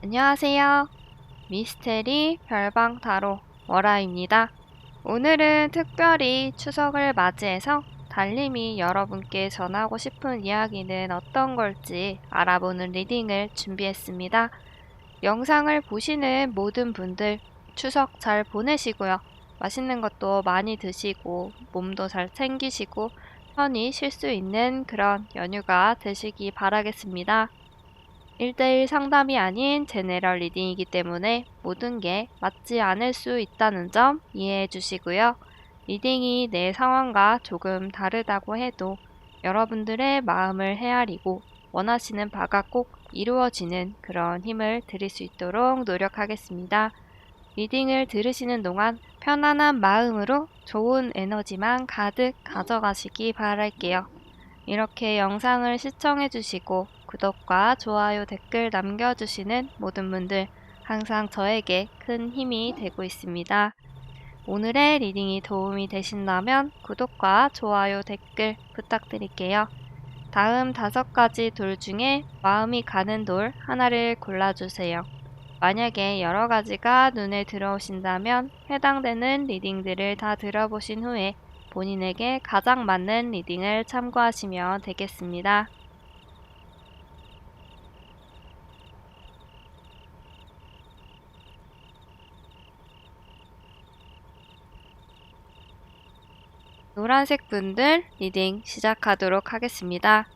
안녕하세요. 미스테리 별방 타로 월아입니다. 오늘은 특별히 추석을 맞이해서 달님이 여러분께 전하고 싶은 이야기는 어떤 걸지 알아보는 리딩을 준비했습니다. 영상을 보시는 모든 분들 추석 잘 보내시고요. 맛있는 것도 많이 드시고 몸도 잘 챙기시고 편히 쉴 수 있는 그런 연휴가 되시기 바라겠습니다. 1대1 상담이 아닌 제네럴 리딩이기 때문에 모든 게 맞지 않을 수 있다는 점 이해해 주시고요. 리딩이 내 상황과 조금 다르다고 해도 여러분들의 마음을 헤아리고 원하시는 바가 꼭 이루어지는 그런 힘을 드릴 수 있도록 노력하겠습니다. 리딩을 들으시는 동안 편안한 마음으로 좋은 에너지만 가득 가져가시기 바랄게요. 이렇게 영상을 시청해주시고 구독과 좋아요, 댓글 남겨주시는 모든 분들 항상 저에게 큰 힘이 되고 있습니다. 오늘의 리딩이 도움이 되신다면 구독과 좋아요, 댓글 부탁드릴게요. 다음 5가지 돌 중에 마음이 가는 돌 하나를 골라주세요. 만약에 여러 가지가 눈에 들어오신다면 해당되는 리딩들을 다 들어보신 후에 본인에게 가장 맞는 리딩을 참고하시면 되겠습니다. 노란색 분들 리딩 시작하도록 하겠습니다.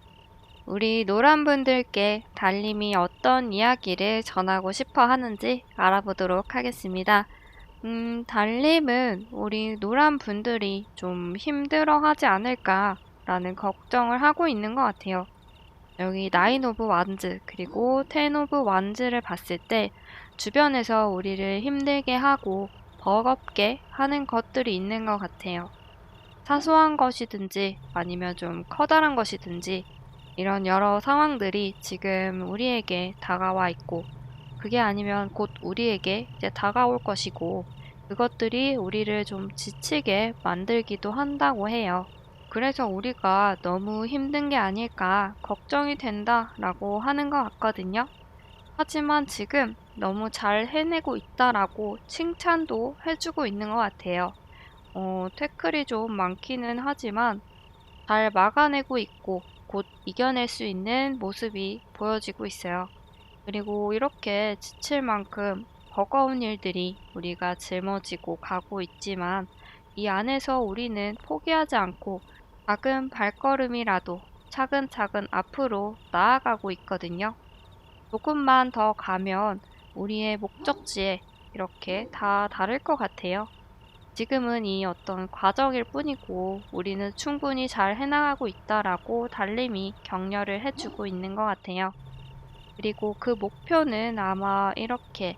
우리 노란 분들께 달님이 어떤 이야기를 전하고 싶어 하는지 알아보도록 하겠습니다. 달님은 우리 노란 분들이 좀 힘들어 하지 않을까라는 걱정을 하고 있는 것 같아요. 여기 나인 오브 완즈 그리고 텐 오브 완즈를 봤을 때 주변에서 우리를 힘들게 하고 버겁게 하는 것들이 있는 것 같아요. 사소한 것이든지 아니면 좀 커다란 것이든지 이런 여러 상황들이 지금 우리에게 다가와 있고 그게 아니면 곧 우리에게 이제 다가올 것이고 그것들이 우리를 좀 지치게 만들기도 한다고 해요. 그래서 우리가 너무 힘든 게 아닐까 걱정이 된다라고 하는 것 같거든요. 하지만 지금 너무 잘 해내고 있다라고 칭찬도 해주고 있는 것 같아요. 태클이 좀 많기는 하지만 잘 막아내고 있고 곧 이겨낼 수 있는 모습이 보여지고 있어요. 그리고 이렇게 지칠 만큼 버거운 일들이 우리가 짊어지고 가고 있지만 이 안에서 우리는 포기하지 않고 작은 발걸음이라도 차근차근 앞으로 나아가고 있거든요. 조금만 더 가면 우리의 목적지에 이렇게 다 다를 것 같아요. 지금은 이 어떤 과정일 뿐이고 우리는 충분히 잘 해나가고 있다라고 달님이 격려를 해주고 있는 것 같아요. 그리고 그 목표는 아마 이렇게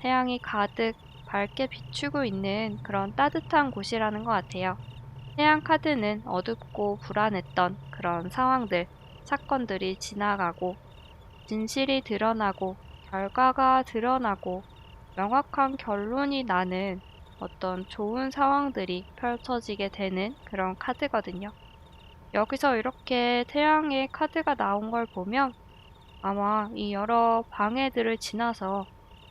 태양이 가득 밝게 비추고 있는 그런 따뜻한 곳이라는 것 같아요. 태양 카드는 어둡고 불안했던 그런 상황들, 사건들이 지나가고 진실이 드러나고 결과가 드러나고 명확한 결론이 나는 어떤 좋은 상황들이 펼쳐지게 되는 그런 카드거든요. 여기서 이렇게 태양의 카드가 나온 걸 보면 아마 이 여러 방해들을 지나서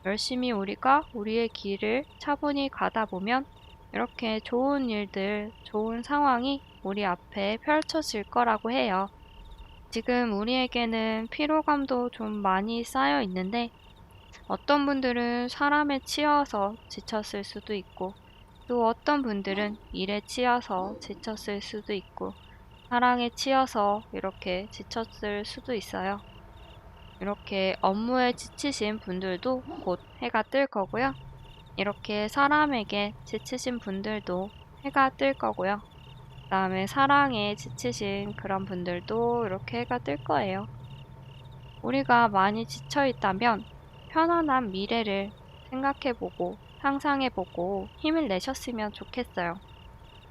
열심히 우리가 우리의 길을 차분히 가다 보면 이렇게 좋은 일들, 좋은 상황이 우리 앞에 펼쳐질 거라고 해요. 지금 우리에게는 피로감도 좀 많이 쌓여 있는데 어떤 분들은 사람에 치여서 지쳤을 수도 있고 또 어떤 분들은 일에 치여서 지쳤을 수도 있고 사랑에 치여서 이렇게 지쳤을 수도 있어요. 이렇게 업무에 지치신 분들도 곧 해가 뜰 거고요. 이렇게 사람에게 지치신 분들도 해가 뜰 거고요. 그다음에 사랑에 지치신 그런 분들도 이렇게 해가 뜰 거예요. 우리가 많이 지쳐 있다면 편안한 미래를 생각해보고 상상해보고 힘을 내셨으면 좋겠어요.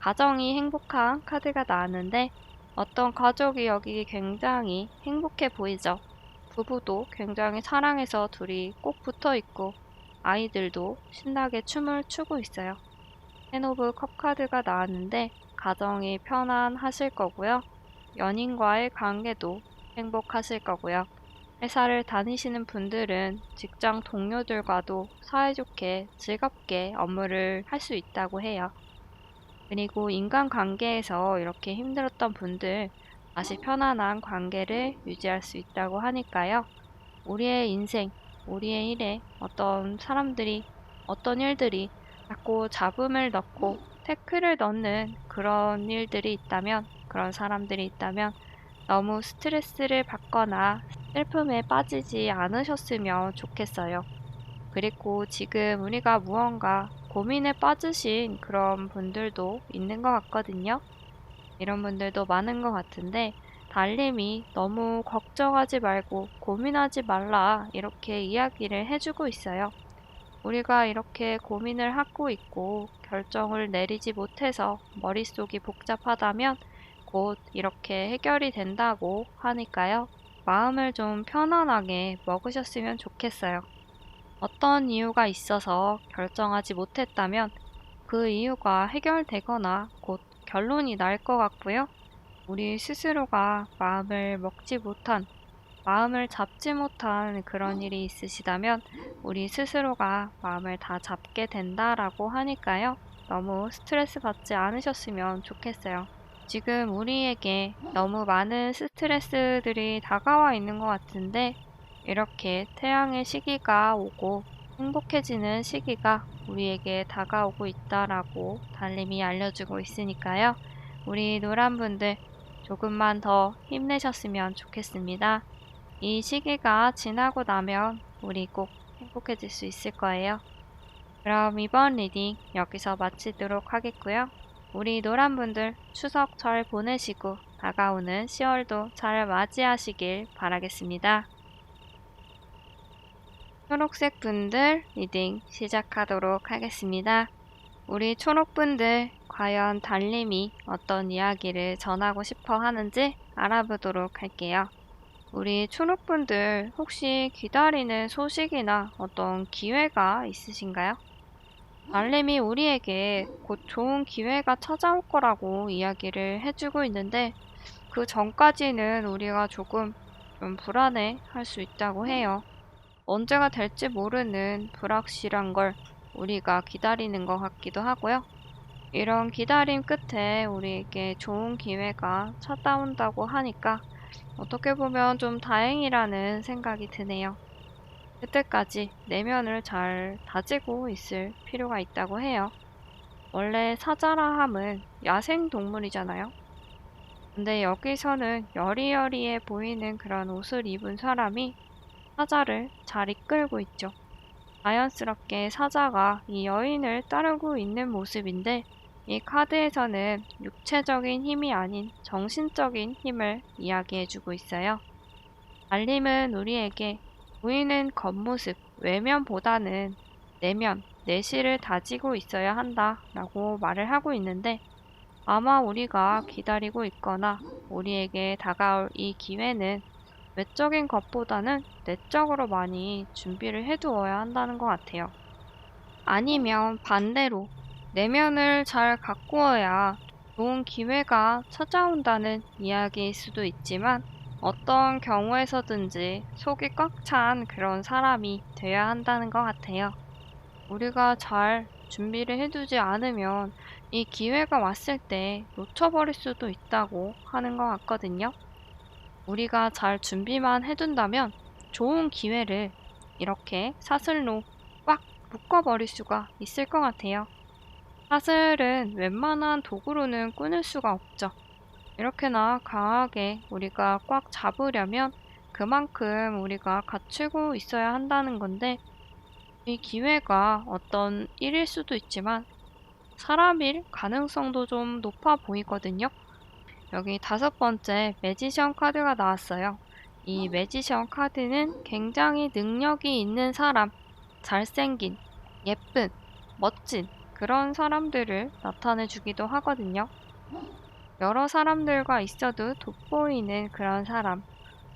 가정이 행복한 카드가 나왔는데 어떤 가족이 여기 굉장히 행복해 보이죠? 부부도 굉장히 사랑해서 둘이 꼭 붙어 있고 아이들도 신나게 춤을 추고 있어요. 텐 오브 컵 카드가 나왔는데 가정이 편안하실 거고요. 연인과의 관계도 행복하실 거고요. 회사를 다니시는 분들은 직장 동료들과도 사이좋게 즐겁게 업무를 할 수 있다고 해요. 그리고 인간관계에서 이렇게 힘들었던 분들 다시 편안한 관계를 유지할 수 있다고 하니까요. 우리의 인생, 우리의 일에 어떤 사람들이, 어떤 일들이 자꾸 잡음을 넣고 태클을 넣는 그런 일들이 있다면, 그런 사람들이 있다면 너무 스트레스를 받거나 슬픔에 빠지지 않으셨으면 좋겠어요. 그리고 지금 우리가 무언가 고민에 빠지신 그런 분들도 있는 것 같거든요. 이런 분들도 많은 것 같은데, 달님이 너무 걱정하지 말고 고민하지 말라 이렇게 이야기를 해주고 있어요. 우리가 이렇게 고민을 하고 있고 결정을 내리지 못해서 머릿속이 복잡하다면 곧 이렇게 해결이 된다고 하니까요. 마음을 좀 편안하게 먹으셨으면 좋겠어요. 어떤 이유가 있어서 결정하지 못했다면 그 이유가 해결되거나 곧 결론이 날 것 같고요. 우리 스스로가 마음을 잡지 못한 그런 일이 있으시다면 우리 스스로가 마음을 다 잡게 된다라고 하니까요. 너무 스트레스 받지 않으셨으면 좋겠어요. 지금 우리에게 너무 많은 스트레스들이 다가와 있는 것 같은데 이렇게 태양의 시기가 오고 행복해지는 시기가 우리에게 다가오고 있다라고 달님이 알려주고 있으니까요. 우리 노란분들 조금만 더 힘내셨으면 좋겠습니다. 이 시기가 지나고 나면 우리 꼭 행복해질 수 있을 거예요. 그럼 이번 리딩 여기서 마치도록 하겠고요. 우리 노란분들 추석 잘 보내시고 다가오는 10월도 잘 맞이하시길 바라겠습니다. 초록색 분들 리딩 시작하도록 하겠습니다. 우리 초록분들 과연 달님이 어떤 이야기를 전하고 싶어 하는지 알아보도록 할게요. 우리 초록분들 혹시 기다리는 소식이나 어떤 기회가 있으신가요? 달님이 우리에게 곧 좋은 기회가 찾아올 거라고 이야기를 해주고 있는데 그 전까지는 우리가 조금 좀 불안해 할 수 있다고 해요. 언제가 될지 모르는 불확실한 걸 우리가 기다리는 것 같기도 하고요. 이런 기다림 끝에 우리에게 좋은 기회가 찾아온다고 하니까 어떻게 보면 좀 다행이라는 생각이 드네요. 그때까지 내면을 잘 다지고 있을 필요가 있다고 해요. 원래 사자라 함은 야생 동물이잖아요. 근데 여기서는 여리여리해 보이는 그런 옷을 입은 사람이 사자를 잘 이끌고 있죠. 자연스럽게 사자가 이 여인을 따르고 있는 모습인데 이 카드에서는 육체적인 힘이 아닌 정신적인 힘을 이야기해주고 있어요. 알림은 우리에게 보이는 겉모습, 외면보다는 내면, 내실을 다지고 있어야 한다라고 말을 하고 있는데 아마 우리가 기다리고 있거나 우리에게 다가올 이 기회는 외적인 것보다는 내적으로 많이 준비를 해두어야 한다는 것 같아요. 아니면 반대로 내면을 잘 가꾸어야 좋은 기회가 찾아온다는 이야기일 수도 있지만 어떤 경우에서든지 속이 꽉 찬 그런 사람이 돼야 한다는 것 같아요. 우리가 잘 준비를 해두지 않으면 이 기회가 왔을 때 놓쳐버릴 수도 있다고 하는 것 같거든요. 우리가 잘 준비만 해둔다면 좋은 기회를 이렇게 사슬로 꽉 묶어버릴 수가 있을 것 같아요. 사슬은 웬만한 도구로는 끊을 수가 없죠. 이렇게나 강하게 우리가 꽉 잡으려면 그만큼 우리가 갖추고 있어야 한다는 건데 이 기회가 어떤 일일 수도 있지만 사람일 가능성도 좀 높아 보이거든요. 여기 5번째 매지션 카드가 나왔어요. 이 매지션 카드는 굉장히 능력이 있는 사람, 잘생긴, 예쁜, 멋진 그런 사람들을 나타내 주기도 하거든요. 여러 사람들과 있어도 돋보이는 그런 사람,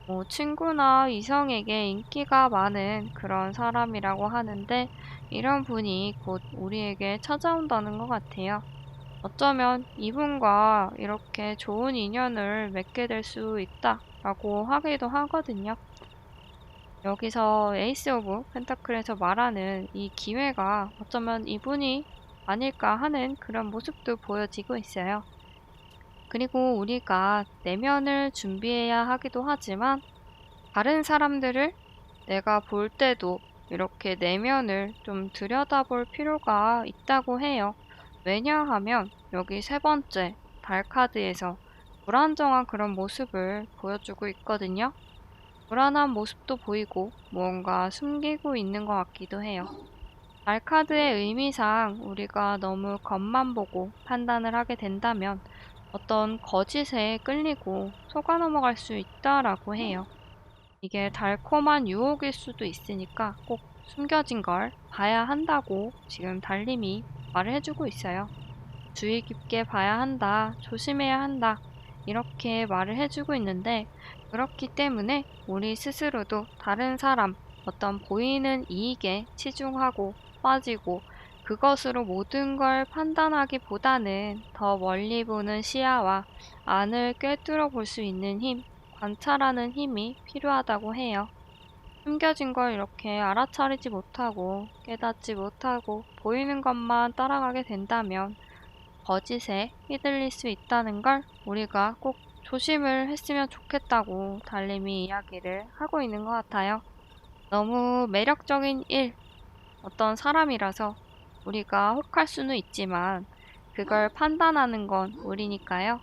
뭐 친구나 이성에게 인기가 많은 그런 사람이라고 하는데 이런 분이 곧 우리에게 찾아온다는 것 같아요. 어쩌면 이분과 이렇게 좋은 인연을 맺게 될 수 있다라고 하기도 하거든요. 여기서 에이스 오브 펜타클에서 말하는 이 기회가 어쩌면 이분이 아닐까 하는 그런 모습도 보여지고 있어요. 그리고 우리가 내면을 준비해야 하기도 하지만 다른 사람들을 내가 볼 때도 이렇게 내면을 좀 들여다볼 필요가 있다고 해요. 왜냐하면 여기 세 번째 달 카드에서 불안정한 그런 모습을 보여주고 있거든요. 불안한 모습도 보이고 무언가 숨기고 있는 것 같기도 해요. 달 카드의 의미상 우리가 너무 겉만 보고 판단을 하게 된다면 어떤 거짓에 끌리고 속아 넘어갈 수 있다라고 해요. 이게 달콤한 유혹일 수도 있으니까 꼭 숨겨진 걸 봐야 한다고 지금 달님이 말을 해주고 있어요. 주의 깊게 봐야 한다, 조심해야 한다, 이렇게 말을 해주고 있는데 그렇기 때문에 우리 스스로도 다른 사람, 어떤 보이는 이익에 치중하고 빠지고 그것으로 모든 걸 판단하기보다는 더 멀리 보는 시야와 안을 꿰뚫어 볼 수 있는 힘, 관찰하는 힘이 필요하다고 해요. 숨겨진 걸 이렇게 알아차리지 못하고 깨닫지 못하고 보이는 것만 따라가게 된다면 거짓에 휘둘릴 수 있다는 걸 우리가 꼭 조심을 했으면 좋겠다고 달님이 이야기를 하고 있는 것 같아요. 너무 매력적인 어떤 사람이라서 우리가 혹할 수는 있지만 그걸 판단하는 건 우리니까요.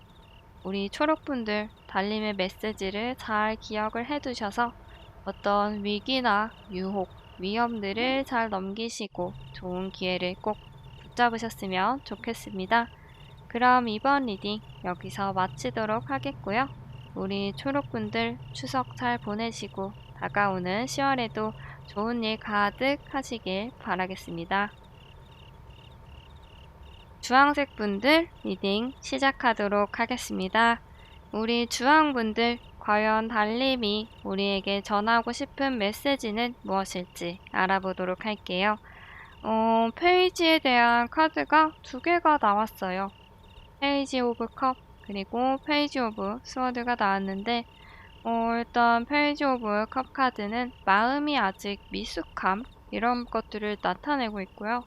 우리 초록분들 달님의 메시지를 잘 기억을 해두셔서 어떤 위기나 유혹, 위험들을 잘 넘기시고 좋은 기회를 꼭 붙잡으셨으면 좋겠습니다. 그럼 이번 리딩 여기서 마치도록 하겠고요. 우리 초록분들 추석 잘 보내시고 다가오는 10월에도 좋은 일 가득 하시길 바라겠습니다. 주황색 분들 리딩 시작하도록 하겠습니다. 우리 주황분들 과연 달님이 우리에게 전하고 싶은 메시지는 무엇일지 알아보도록 할게요. 페이지에 대한 카드가 두 개가 나왔어요. 페이지 오브 컵 그리고 페이지 오브 스워드가 나왔는데 일단 페이지 오브 컵 카드는 마음이 아직 미숙함 이런 것들을 나타내고 있고요.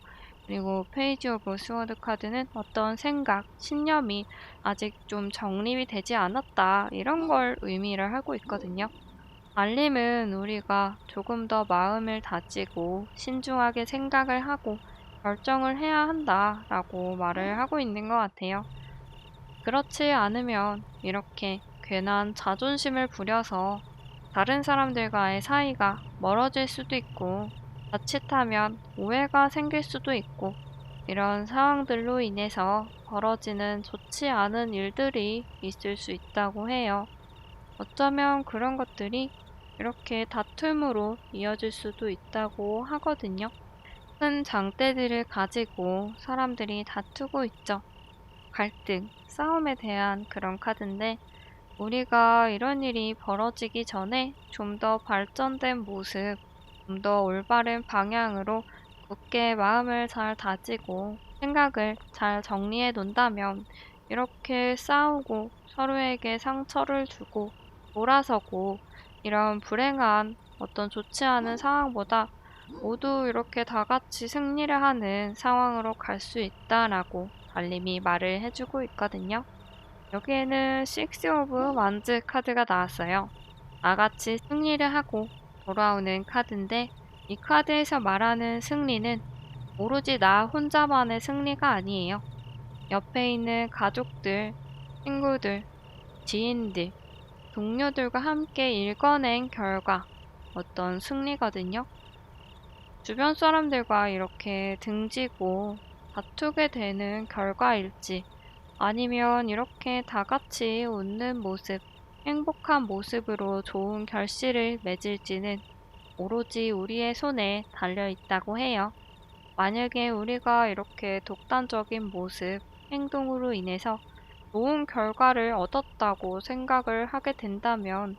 그리고 페이지 오브 스워드 카드는 어떤 생각, 신념이 아직 좀 정립이 되지 않았다 이런 걸 의미를 하고 있거든요. 알림은 우리가 조금 더 마음을 다지고 신중하게 생각을 하고 결정을 해야 한다라고 말을 하고 있는 것 같아요. 그렇지 않으면 이렇게 괜한 자존심을 부려서 다른 사람들과의 사이가 멀어질 수도 있고 자칫하면 오해가 생길 수도 있고 이런 상황들로 인해서 벌어지는 좋지 않은 일들이 있을 수 있다고 해요. 어쩌면 그런 것들이 이렇게 다툼으로 이어질 수도 있다고 하거든요. 큰 장대들을 가지고 사람들이 다투고 있죠. 갈등, 싸움에 대한 그런 카드인데 우리가 이런 일이 벌어지기 전에 좀 더 발전된 모습, 좀 더 올바른 방향으로 굳게 마음을 잘 다지고 생각을 잘 정리해 놓는다면 이렇게 싸우고 서로에게 상처를 주고 돌아서고 이런 불행한 어떤 좋지 않은 상황보다 모두 이렇게 다 같이 승리를 하는 상황으로 갈 수 있다라고 달님이 말을 해주고 있거든요. 여기에는 식스 오브 완즈 카드가 나왔어요. 나같이 승리를 하고 돌아오는 카드인데 이 카드에서 말하는 승리는 오로지 나 혼자만의 승리가 아니에요. 옆에 있는 가족들, 친구들, 지인들, 동료들과 함께 읽어낸 결과 어떤 승리거든요. 주변 사람들과 이렇게 등지고 다투게 되는 결과일지 아니면 이렇게 다 같이 웃는 모습, 행복한 모습으로 좋은 결실을 맺을지는 오로지 우리의 손에 달려 있다고 해요. 만약에 우리가 이렇게 독단적인 모습, 행동으로 인해서 좋은 결과를 얻었다고 생각을 하게 된다면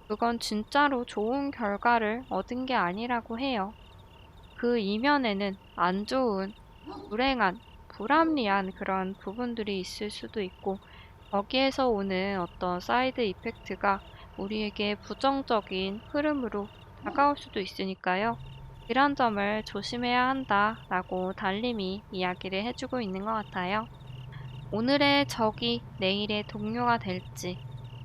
그건 진짜로 좋은 결과를 얻은 게 아니라고 해요. 그 이면에는 안 좋은, 불행한, 불합리한 그런 부분들이 있을 수도 있고 거기에서 오는 어떤 사이드 이펙트가 우리에게 부정적인 흐름으로 다가올 수도 있으니까요. 이런 점을 조심해야 한다라고 달님이 이야기를 해주고 있는 것 같아요. 오늘의 적이 내일의 동료가 될지,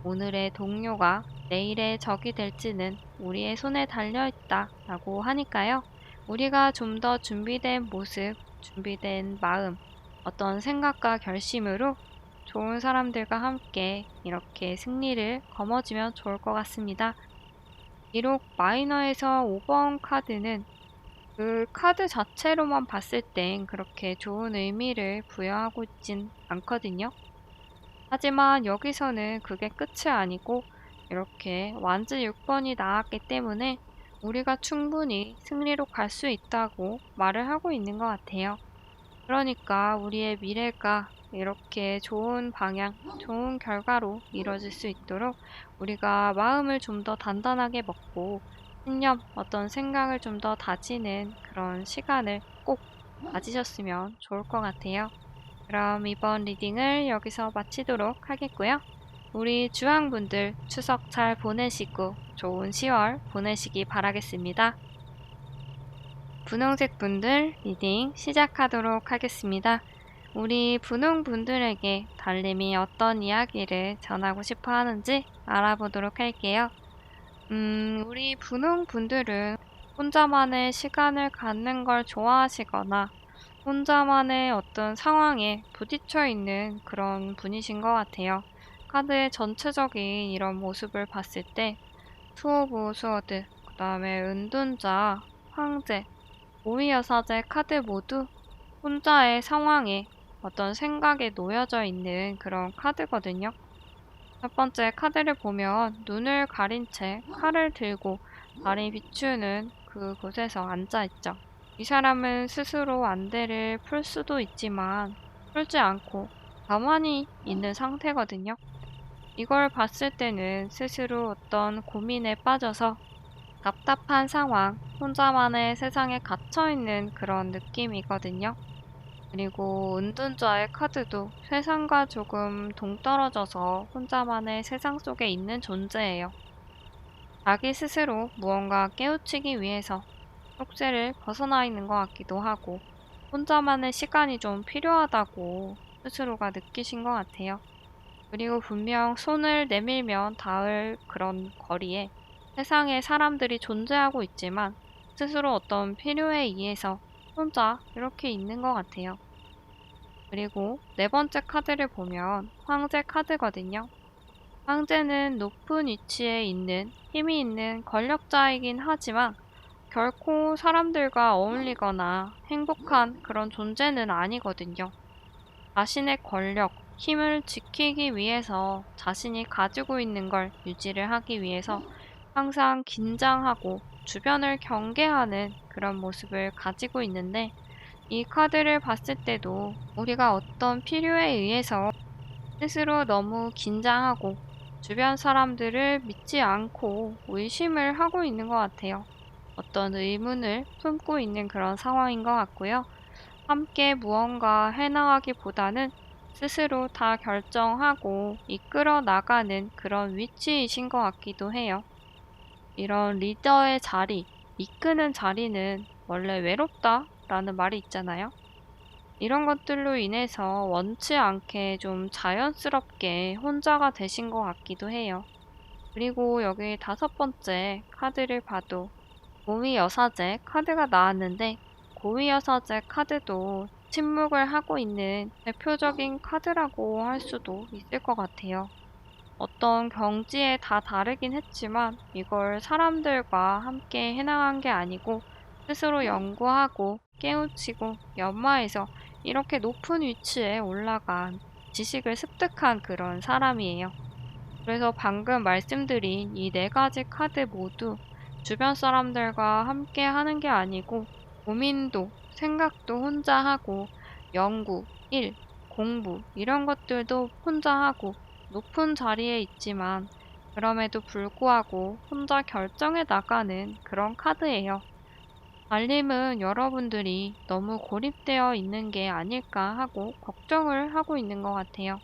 오늘의 동료가 내일의 적이 될지는 우리의 손에 달려 있다라고 하니까요. 우리가 좀 더 준비된 모습, 준비된 마음, 어떤 생각과 결심으로 좋은 사람들과 함께 이렇게 승리를 거머쥐면 좋을 것 같습니다. 비록 마이너에서 5번 카드는 그 카드 자체로만 봤을 땐 그렇게 좋은 의미를 부여하고 있진 않거든요. 하지만 여기서는 그게 끝이 아니고 이렇게 완즈 6번이 나왔기 때문에 우리가 충분히 승리로 갈 수 있다고 말을 하고 있는 것 같아요. 그러니까 우리의 미래가 이렇게 좋은 방향, 좋은 결과로 이루어질 수 있도록 우리가 마음을 좀 더 단단하게 먹고 신념, 어떤 생각을 좀 더 다지는 그런 시간을 꼭 가지셨으면 좋을 것 같아요. 그럼 이번 리딩을 여기서 마치도록 하겠고요. 우리 주황분들 추석 잘 보내시고 좋은 10월 보내시기 바라겠습니다. 분홍색 분들 리딩 시작하도록 하겠습니다. 우리 분홍분들에게 달님이 어떤 이야기를 전하고 싶어 하는지 알아보도록 할게요. 우리 분홍분들은 혼자만의 시간을 갖는 걸 좋아하시거나 혼자만의 어떤 상황에 부딪혀 있는 그런 분이신 것 같아요. 카드의 전체적인 이런 모습을 봤을 때 투 오브 스워드, 그 다음에 은둔자, 황제, 오위여사제 카드 모두 혼자의 상황에 어떤 생각에 놓여져 있는 그런 카드거든요. 첫 번째 카드를 보면 눈을 가린 채 칼을 들고 발이 비추는 그곳에서 앉아 있죠. 이 사람은 스스로 안대를 풀 수도 있지만 풀지 않고 가만히 있는 상태거든요. 이걸 봤을 때는 스스로 어떤 고민에 빠져서 답답한 상황, 혼자만의 세상에 갇혀있는 그런 느낌이거든요. 그리고 은둔자의 카드도 세상과 조금 동떨어져서 혼자만의 세상 속에 있는 존재예요. 자기 스스로 무언가 깨우치기 위해서 속세를 벗어나 있는 것 같기도 하고 혼자만의 시간이 좀 필요하다고 스스로가 느끼신 것 같아요. 그리고 분명 손을 내밀면 닿을 그런 거리에 세상에 사람들이 존재하고 있지만 스스로 어떤 필요에 의해서 혼자 이렇게 있는 것 같아요. 그리고 네 번째 카드를 보면 황제 카드거든요. 황제는 높은 위치에 있는 힘이 있는 권력자이긴 하지만 결코 사람들과 어울리거나 행복한 그런 존재는 아니거든요. 자신의 권력, 힘을 지키기 위해서 자신이 가지고 있는 걸 유지를 하기 위해서 항상 긴장하고 주변을 경계하는 그런 모습을 가지고 있는데 이 카드를 봤을 때도 우리가 어떤 필요에 의해서 스스로 너무 긴장하고 주변 사람들을 믿지 않고 의심을 하고 있는 것 같아요. 어떤 의문을 품고 있는 그런 상황인 것 같고요. 함께 무언가 해나가기보다는 스스로 다 결정하고 이끌어 나가는 그런 위치이신 것 같기도 해요. 이런 리더의 자리, 이끄는 자리는 원래 외롭다라는 말이 있잖아요. 이런 것들로 인해서 원치 않게 좀 자연스럽게 혼자가 되신 것 같기도 해요. 그리고 여기 다섯 번째 카드를 봐도 고위여사제 카드가 나왔는데 고위여사제 카드도 침묵을 하고 있는 대표적인 카드라고 할 수도 있을 것 같아요. 어떤 경지에 다 다르긴 했지만 이걸 사람들과 함께 해나간 게 아니고 스스로 연구하고 깨우치고 연마해서 이렇게 높은 위치에 올라간 지식을 습득한 그런 사람이에요. 그래서 방금 말씀드린 이 네 가지 카드 모두 주변 사람들과 함께 하는 게 아니고 고민도 생각도 혼자 하고 연구, 일, 공부 이런 것들도 혼자 하고 높은 자리에 있지만 그럼에도 불구하고 혼자 결정해 나가는 그런 카드예요. 알림은 여러분들이 너무 고립되어 있는 게 아닐까 하고 걱정을 하고 있는 것 같아요.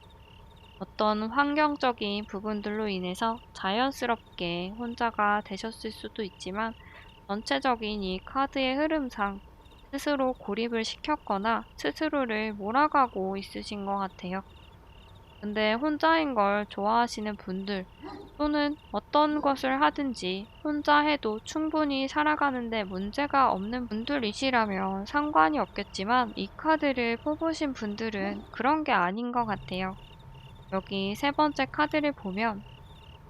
어떤 환경적인 부분들로 인해서 자연스럽게 혼자가 되셨을 수도 있지만 전체적인 이 카드의 흐름상 스스로 고립을 시켰거나 스스로를 몰아가고 있으신 것 같아요. 근데 혼자인 걸 좋아하시는 분들 또는 어떤 것을 하든지 혼자 해도 충분히 살아가는데 문제가 없는 분들이시라면 상관이 없겠지만 이 카드를 뽑으신 분들은 그런 게 아닌 것 같아요. 여기 세 번째 카드를 보면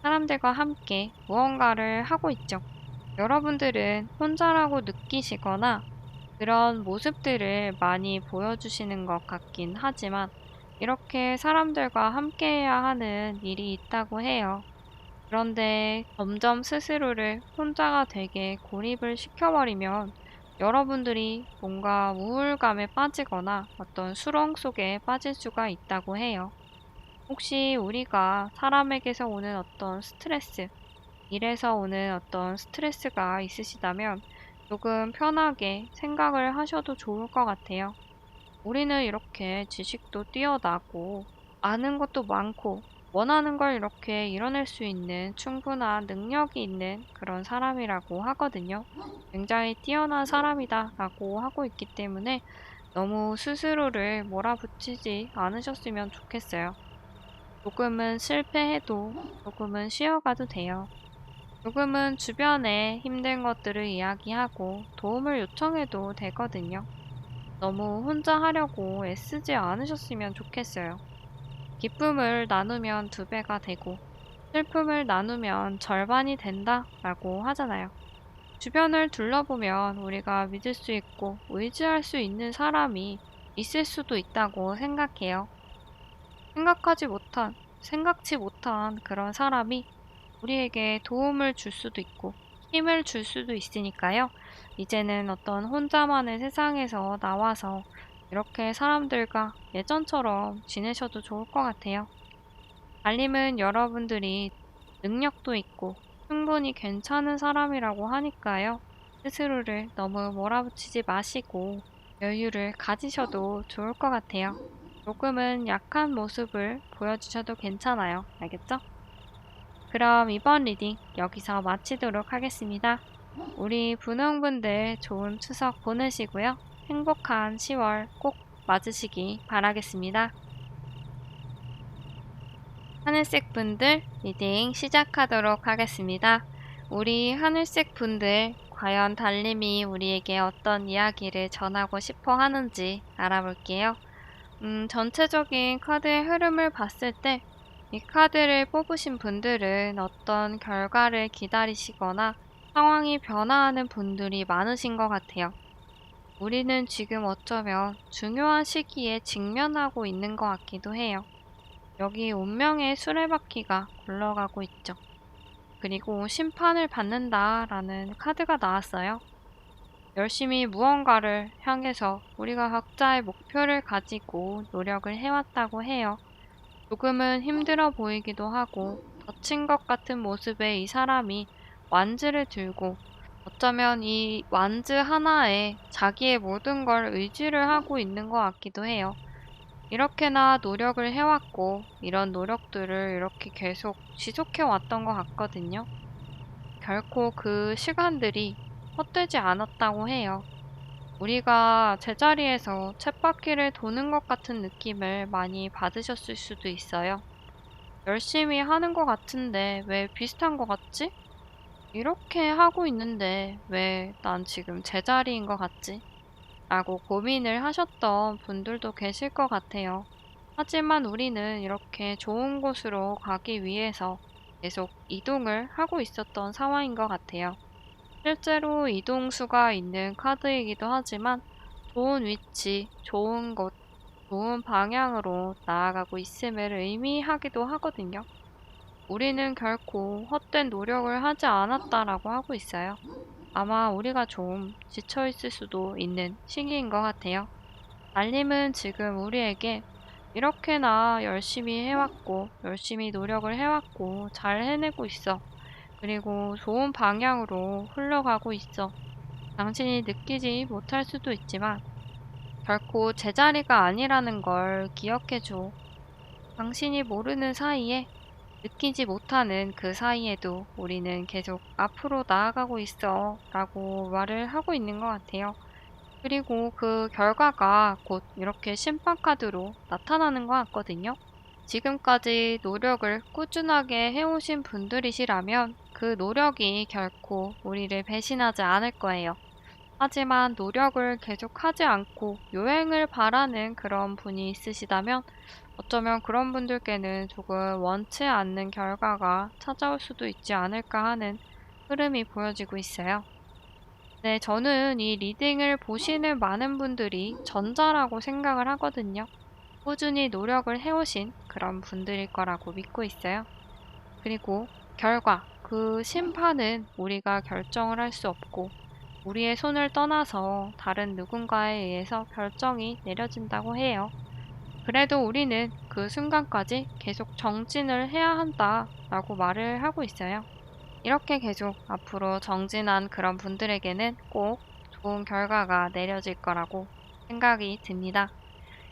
사람들과 함께 무언가를 하고 있죠. 여러분들은 혼자라고 느끼시거나 그런 모습들을 많이 보여주시는 것 같긴 하지만 이렇게 사람들과 함께해야 하는 일이 있다고 해요. 그런데 점점 스스로를 혼자가 되게 고립을 시켜버리면 여러분들이 뭔가 우울감에 빠지거나 어떤 수렁 속에 빠질 수가 있다고 해요. 혹시 우리가 사람에게서 오는 어떤 스트레스, 일에서 오는 어떤 스트레스가 있으시다면 조금 편하게 생각을 하셔도 좋을 것 같아요. 우리는 이렇게 지식도 뛰어나고 아는 것도 많고 원하는 걸 이렇게 이뤄낼 수 있는 충분한 능력이 있는 그런 사람이라고 하거든요. 굉장히 뛰어난 사람이다라고 하고 있기 때문에 너무 스스로를 몰아붙이지 않으셨으면 좋겠어요. 조금은 실패해도 조금은 쉬어가도 돼요. 조금은 주변에 힘든 것들을 이야기하고 도움을 요청해도 되거든요. 너무 혼자 하려고 애쓰지 않으셨으면 좋겠어요. 기쁨을 나누면 두 배가 되고, 슬픔을 나누면 절반이 된다 라고 하잖아요. 주변을 둘러보면 우리가 믿을 수 있고 의지할 수 있는 사람이 있을 수도 있다고 생각해요. 생각지 못한 그런 사람이 우리에게 도움을 줄 수도 있고 힘을 줄 수도 있으니까요. 이제는 어떤 혼자만의 세상에서 나와서 이렇게 사람들과 예전처럼 지내셔도 좋을 것 같아요. 달님은 여러분들이 능력도 있고 충분히 괜찮은 사람이라고 하니까요. 스스로를 너무 몰아붙이지 마시고 여유를 가지셔도 좋을 것 같아요. 조금은 약한 모습을 보여주셔도 괜찮아요. 알겠죠? 그럼 이번 리딩 여기서 마치도록 하겠습니다. 우리 분홍분들 좋은 추석 보내시고요. 행복한 10월 꼭 맞으시기 바라겠습니다. 하늘색 분들 리딩 시작하도록 하겠습니다. 우리 하늘색 분들 과연 달님이 우리에게 어떤 이야기를 전하고 싶어 하는지 알아볼게요. 전체적인 카드의 흐름을 봤을 때 이 카드를 뽑으신 분들은 어떤 결과를 기다리시거나 상황이 변화하는 분들이 많으신 것 같아요. 우리는 지금 어쩌면 중요한 시기에 직면하고 있는 것 같기도 해요. 여기 운명의 수레바퀴가 굴러가고 있죠. 그리고 심판을 받는다라는 카드가 나왔어요. 열심히 무언가를 향해서 우리가 각자의 목표를 가지고 노력을 해왔다고 해요. 조금은 힘들어 보이기도 하고 다친 것 같은 모습의 이 사람이 완즈를 들고 어쩌면 이 완즈 하나에 자기의 모든 걸 의지를 하고 있는 것 같기도 해요. 이렇게나 노력을 해왔고 이런 노력들을 이렇게 계속 지속해 왔던 것 같거든요. 결코 그 시간들이 헛되지 않았다고 해요. 우리가 제자리에서 쳇바퀴를 도는 것 같은 느낌을 많이 받으셨을 수도 있어요. 열심히 하는 것 같은데 왜 비슷한 것 같지? 이렇게 하고 있는데 왜 난 지금 제자리인 것 같지? 라고 고민을 하셨던 분들도 계실 것 같아요. 하지만 우리는 이렇게 좋은 곳으로 가기 위해서 계속 이동을 하고 있었던 상황인 것 같아요. 실제로 이동수가 있는 카드이기도 하지만 좋은 위치, 좋은 곳, 좋은 방향으로 나아가고 있음을 의미하기도 하거든요. 우리는 결코 헛된 노력을 하지 않았다라고 하고 있어요. 아마 우리가 좀 지쳐있을 수도 있는 시기인 것 같아요. 알림은 지금 우리에게 이렇게나 열심히 해왔고, 열심히 노력을 해왔고, 잘 해내고 있어. 그리고 좋은 방향으로 흘러가고 있어. 당신이 느끼지 못할 수도 있지만, 결코 제자리가 아니라는 걸 기억해줘. 당신이 모르는 사이에 느끼지 못하는 그 사이에도 우리는 계속 앞으로 나아가고 있어 라고 말을 하고 있는 것 같아요. 그리고 그 결과가 곧 이렇게 심판카드로 나타나는 것 같거든요. 지금까지 노력을 꾸준하게 해오신 분들이시라면 그 노력이 결코 우리를 배신하지 않을 거예요. 하지만 노력을 계속하지 않고 요행을 바라는 그런 분이 있으시다면 어쩌면 그런 분들께는 조금 원치 않는 결과가 찾아올 수도 있지 않을까 하는 흐름이 보여지고 있어요. 네, 저는 이 리딩을 보시는 많은 분들이 전자라고 생각을 하거든요. 꾸준히 노력을 해오신 그런 분들일 거라고 믿고 있어요. 그리고 결과, 그 심판은 우리가 결정을 할 수 없고 우리의 손을 떠나서 다른 누군가에 의해서 결정이 내려진다고 해요. 그래도 우리는 그 순간까지 계속 정진을 해야 한다라고 말을 하고 있어요. 이렇게 계속 앞으로 정진한 그런 분들에게는 꼭 좋은 결과가 내려질 거라고 생각이 듭니다.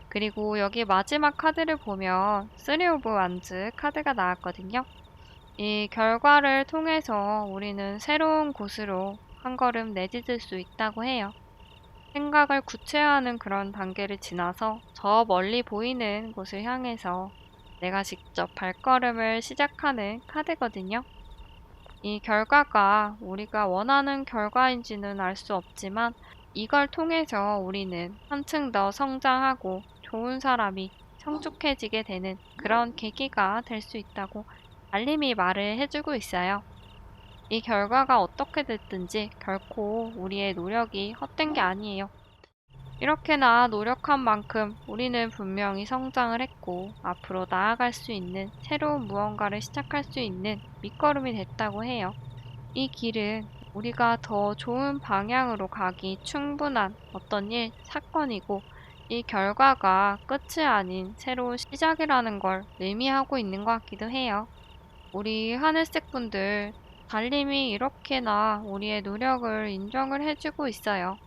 그리고 여기 마지막 카드를 보면 3 오브 완즈 카드가 나왔거든요. 이 결과를 통해서 우리는 새로운 곳으로 한 걸음 내딛을 수 있다고 해요. 생각을 구체화하는 그런 단계를 지나서 저 멀리 보이는 곳을 향해서 내가 직접 발걸음을 시작하는 카드거든요. 이 결과가 우리가 원하는 결과인지는 알 수 없지만 이걸 통해서 우리는 한층 더 성장하고 좋은 사람이 성숙해지게 되는 그런 계기가 될 수 있다고 알림이 말을 해주고 있어요. 이 결과가 어떻게 됐든지 결코 우리의 노력이 헛된 게 아니에요. 이렇게나 노력한 만큼 우리는 분명히 성장을 했고 앞으로 나아갈 수 있는 새로운 무언가를 시작할 수 있는 밑거름이 됐다고 해요. 이 길은 우리가 더 좋은 방향으로 가기 충분한 어떤 일, 사건이고 이 결과가 끝이 아닌 새로운 시작이라는 걸 의미하고 있는 것 같기도 해요. 우리 하늘색 분들, 달님이 이렇게나 우리의 노력을 인정을 해주고 있어요.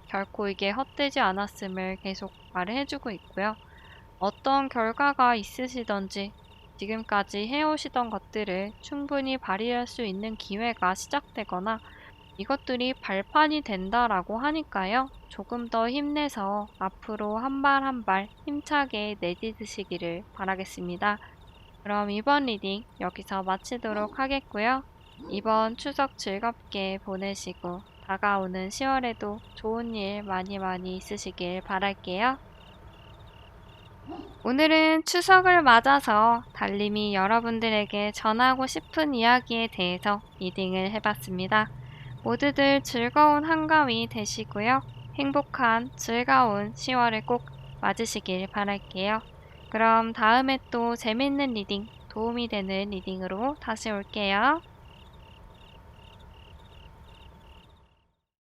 결코 이게 헛되지 않았음을 계속 말을 해주고 있고요. 어떤 결과가 있으시던지 지금까지 해오시던 것들을 충분히 발휘할 수 있는 기회가 시작되거나 이것들이 발판이 된다라고 하니까요. 조금 더 힘내서 앞으로 한 발 한 발 힘차게 내딛으시기를 바라겠습니다. 그럼 이번 리딩 여기서 마치도록 하겠고요. 이번 추석 즐겁게 보내시고 다가오는 10월에도 좋은 일 많이 많이 있으시길 바랄게요. 오늘은 추석을 맞아서 달님이 여러분들에게 전하고 싶은 이야기에 대해서 리딩을 해봤습니다. 모두들 즐거운 한가위 되시고요. 행복한 즐거운 10월을 꼭 맞으시길 바랄게요. 그럼 다음에 또 재밌는 리딩, 도움이 되는 리딩으로 다시 올게요.